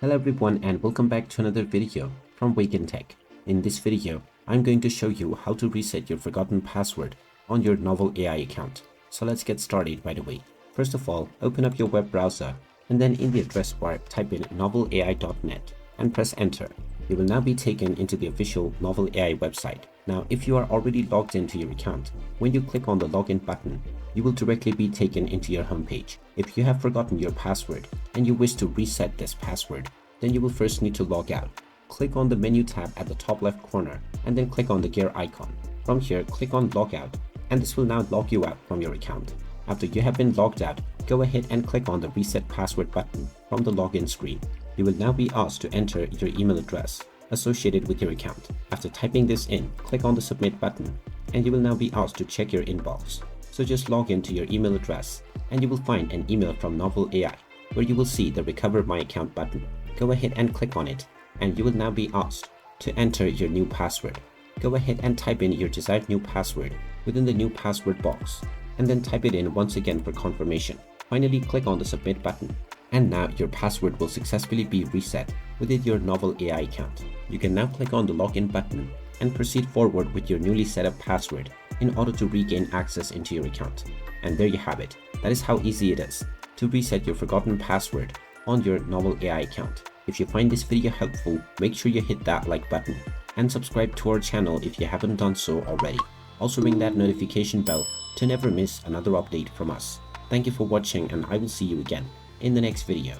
Hello everyone and welcome back to another video from Wake&Tech. In this video, I'm going to show you how to reset your forgotten password on your novel AI account. So let's get started right away. First of all, open up your web browser and then in the address bar type in novelai.net and press enter. You will now be taken into the official Novel AI website. Now, if you are already logged into your account, when you click on the login button, you will directly be taken into your homepage. If you have forgotten your password and you wish to reset this password, then you will first need to log out. Click on the menu tab at the top left corner and then click on the gear icon. From here, click on Logout and this will now log you out from your account. After you have been logged out, go ahead and click on the Reset Password button from the login screen. You will now be asked to enter your email address associated with your account. After typing this in, click on the Submit button and you will now be asked to check your inbox. So just log into your email address and you will find an email from Novel AI where you will see the Recover My Account button. Go ahead and click on it and you will now be asked to enter your new password. Go ahead and type in your desired new password within the new password box and then type it in once again for confirmation. Finally, click on the Submit button and now your password will successfully be reset within your Novel AI account. You can now click on the Login button and proceed forward with your newly set up password in order to regain access into your account. And there you have it. That is how easy it is to reset your forgotten password on your Novel AI account. If you find this video helpful, make sure you hit that like button and subscribe to our channel if you haven't done so already. Also ring that notification bell to never miss another update from us. Thank you for watching and I will see you again in the next video.